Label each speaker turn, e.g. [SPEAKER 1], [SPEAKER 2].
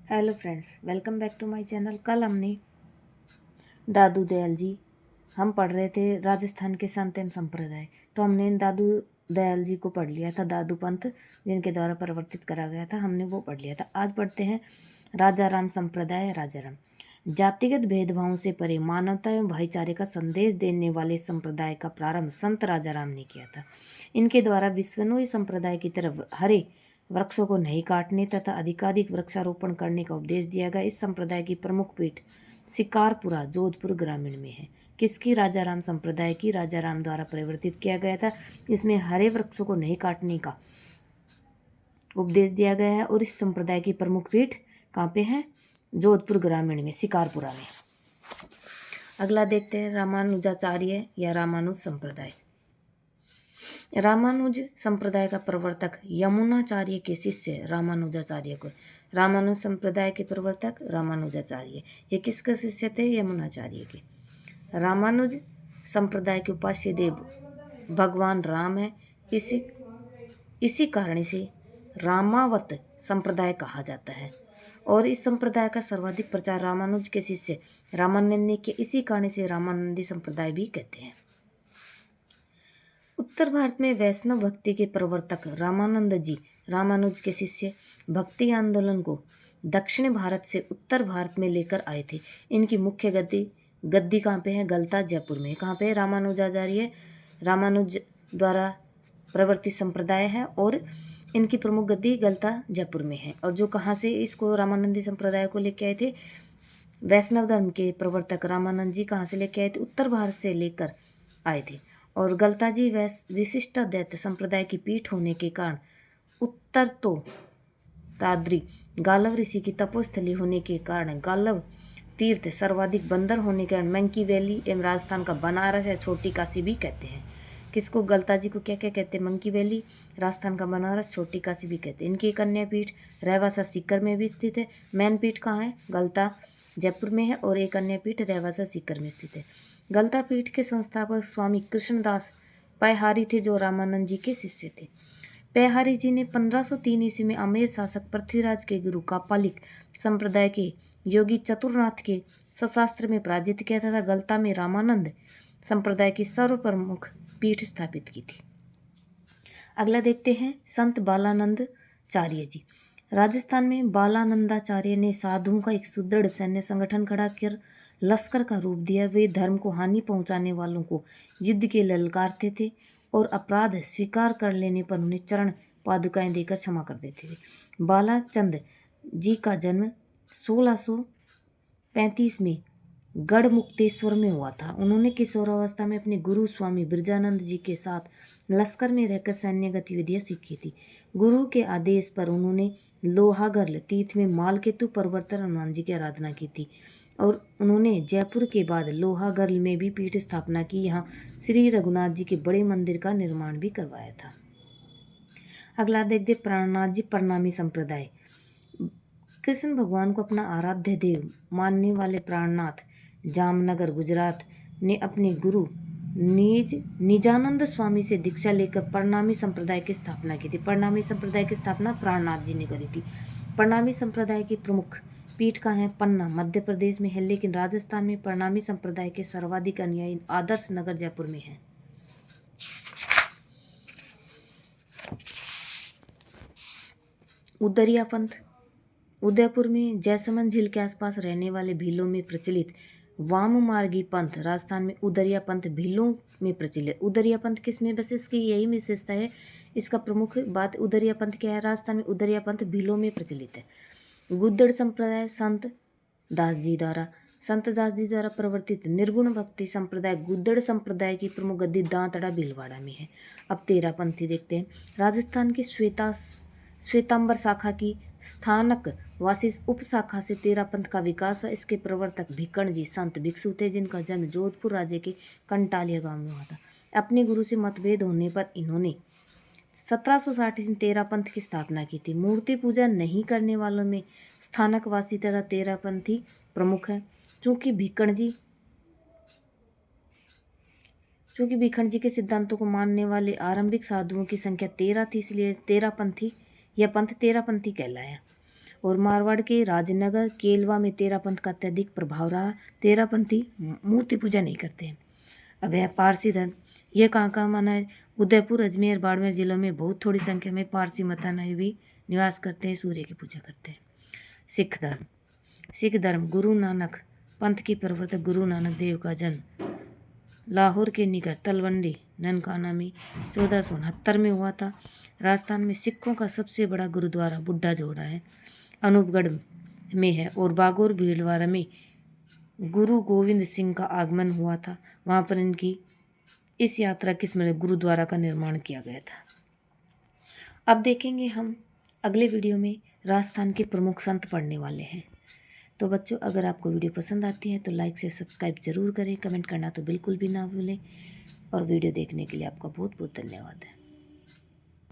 [SPEAKER 1] Hello friends, welcome back to my channel. कल हमने दादू दयाल जी हम पढ़ रहे थे राजस्थान के संत एवं संप्रदाय। तो हमने इन दादू दयाल जी को पढ़ लिया था, दादू पंथ जिनके द्वारा परिवर्तित करा गया था, हमने वो पढ़ लिया था। आज पढ़ते हैं राजा राम संप्रदाय। राजा राम जातिगत भेदभावों से परे मानवता एवं भाईचारे का संदेश देने वाले संप्रदाय का प्रारंभ संत राजा राम ने किया था। इनके द्वारा विश्वनोई संप्रदाय की तरफ हरे वृक्षों को नहीं काटने तथा अधिकाधिक वृक्षारोपण करने का उपदेश दिया गया। इस संप्रदाय की प्रमुख पीठ शिकारपुरा जोधपुर ग्रामीण में है। किसकी? राजा राम संप्रदाय की। राजा राम द्वारा परिवर्तित किया गया था। इसमें हरे वृक्षों को नहीं काटने का उपदेश दिया गया है और इस संप्रदाय की प्रमुख पीठ कहाँ पे है? जोधपुर ग्रामीण में, शिकारपुरा में। अगला देखते हैं रामानुजाचार्य या रामानुज संप्रदाय। रामानुज संप्रदाय का प्रवर्तक यमुनाचार्य के शिष्य रामानुजाचार्य को। रामानुज संप्रदाय के प्रवर्तक रामानुजाचार्य, ये किसके शिष्य थे? यमुनाचार्य के। रामानुज संप्रदाय के उपास्य देव भगवान राम है। इसी कारण से रामावत संप्रदाय कहा जाता है और इस संप्रदाय का सर्वाधिक प्रचार रामानुज के शिष्य रामानंद ने किया। इसी कारण से रामानंदी संप्रदाय भी कहते हैं। उत्तर भारत में वैष्णव भक्ति के प्रवर्तक रामानंद जी रामानुज के शिष्य भक्ति आंदोलन को दक्षिण भारत से उत्तर भारत में लेकर आए थे। इनकी मुख्य गद्दी कहाँ पे है? गलता, जयपुर में। कहाँ पे है? रामानुजाचार्य रामानुज द्वारा प्रवर्तित संप्रदाय है और इनकी प्रमुख गद्दी गलता, जयपुर में है। और जो कहाँ से इसको रामानंदी संप्रदाय को लेके आए थे? वैष्णव धर्म के प्रवर्तक रामानंद जी कहाँ से लेके आए थे? उत्तर भारत से लेकर आए थे। और गलता जी विशिष्ट दैत्य संप्रदाय की पीठ होने के कारण उत्तर तो ताद्री गालव ऋषि की तपोस्थली होने के कारण गालव तीर्थ सर्वाधिक बंदर होने के कारण मंकी वैली एवं राजस्थान का बनारस या छोटी काशी भी कहते हैं। किसको? गलता जी को क्या क्या कहते हैं? मंकी वैली, राजस्थान का बनारस, छोटी काशी भी कहते हैं। इनकी कन्या पीठ रहवासा सीकर में भी स्थित है। मैन पीठ कहाँ है? गलता, जयपुर में है और एक अन्य पीठ रहवासा सीकर में स्थित है। गलता पीठ के संस्थापक स्वामी कृष्णदास पैहारी थे, जो रामानंद जी के शिष्य थे। पैहारी जी ने 1503 ईस्वी में आमेर शासक पृथ्वीराज के गुरु कापालिक संप्रदाय के योगी चतुरनाथ के सशास्त्र में पराजित किया तथा गलता में रामानंद संप्रदाय की सर्वप्रमुख पीठ स्थापित की थी। अगला देखते हैं संत बालानंदाचार्य जी। राजस्थान में बालानंदाचार्य ने साधुओं का एक सुदृढ़ सैन्य संगठन खड़ा कर लश्कर का रूप दिया। वे धर्म को हानि पहुंचाने वालों को युद्ध के ललकारते थे और अपराध स्वीकार कर लेने पर उन्हें चरण पादुकाएं देकर क्षमा कर देते थे। बालाचंद जी का जन्म 1635 में गढ़मुक्तेश्वर में हुआ था। उन्होंने किशोरावस्था में अपने गुरु स्वामी बिरजानंद जी के साथ लश्कर में रहकर सैन्य गतिविधियां सीखी थी। गुरु के आदेश पर उन्होंने लोहागर्ल तीर्थ में मालकेतु पर्वत पर हनुमान जी की आराधना की थी और उन्होंने जयपुर के बाद लोहागर्ल में भी पीठ स्थापना की। यहाँ श्री रघुनाथ जी के बड़े मंदिर का निर्माण भी करवाया था। अगला देखते प्राणनाथ जी प्रणामी संप्रदाय। कृष्ण भगवान को अपना आराध्य देव मानने वाले प्राणनाथ जामनगर गुजरात ने अपने गुरु निजानंद स्वामी से दीक्षा लेकर प्रणामी संप्रदाय की स्थापना की थी। प्रणामी संप्रदाय की स्थापना प्राणनाथ जी ने करी थी। प्रणामी संप्रदाय की प्रमुख पीठ कहाँ है? पन्ना, मध्य प्रदेश में है, लेकिन राजस्थान में प्रणामी संप्रदाय के सर्वाधिक अनुयायी आदर्श नगर जयपुर में है। उदरिया पंथ उदयपुर में जैसमंद झील के आसपास रहने वाले भीलों में प्रचलित वाम मार्गी पंथ। राजस्थान में उदरिया पंथ भीलों में प्रचलित। उदरिया पंथ किस में? बस इसकी यही विशेषता है। इसका प्रमुख बात उदरिया पंथ क्या है? राजस्थान में उदरिया पंथ भीलों में प्रचलित है। गुद्दड़ संप्रदाय संत दास जी द्वारा प्रवर्तित निर्गुण भक्ति संप्रदाय गुद्दड़ संप्रदाय की प्रमुख गद्दी दांतड़ा भीलवाड़ा में है। अब तेरह पंथी देखते हैं। राजस्थान की श्वेतांबर शाखा की स्थानक वासी उप शाखा से तेरह पंथ का विकास हुआ। इसके प्रवर्तक भिक्कण जी संत भिक्षु थे, जिनका जन्म जोधपुर राज्य के कंटालिया गांव में हुआ था। अपने गुरु से मतभेद होने पर इन्होंने 1760 में तेरह पंथ की स्थापना की थी। मूर्ति पूजा नहीं करने वालों में स्थानकवासी तथा तेरह पंथी प्रमुख है। चूंकि भिक्कण जी के सिद्धांतों को मानने वाले आरंभिक साधुओं की संख्या 13 थी, इसलिए तेरह पंथी कहलाया। और मारवाड़ के राजनगर केलवा में तेरा पंथ का अत्यधिक प्रभाव रहा। तेरापंथी मूर्ति पूजा नहीं करते हैं। अब है पारसी धर्म, यह कहाँ माना है? उदयपुर, अजमेर, बाड़मेर जिलों में बहुत थोड़ी संख्या में पारसी मतानुयायी भी निवास करते हैं, सूर्य की पूजा करते हैं। सिख धर्म, सिख धर्म गुरु नानक पंथ की प्रवर्तक गुरु नानक देव का जन्म लाहौर के निकट तलवंडी ननकाना में 1469 में हुआ था। राजस्थान में सिखों का सबसे बड़ा गुरुद्वारा बुड्ढा जोड़ा है, अनूपगढ़ में है, और बागोर भीलवाड़ा में गुरु गोविंद सिंह का आगमन हुआ था। वहाँ पर इनकी इस यात्रा के स्मरण गुरुद्वारा का निर्माण किया गया था। अब देखेंगे हम अगले वीडियो में राजस्थान के प्रमुख संत पढ़ने वाले हैं। तो बच्चों, अगर आपको वीडियो पसंद आती है तो लाइक से सब्सक्राइब जरूर करें, कमेंट करना तो बिल्कुल भी ना भूलें, और वीडियो देखने के लिए आपका बहुत बहुत धन्यवाद है।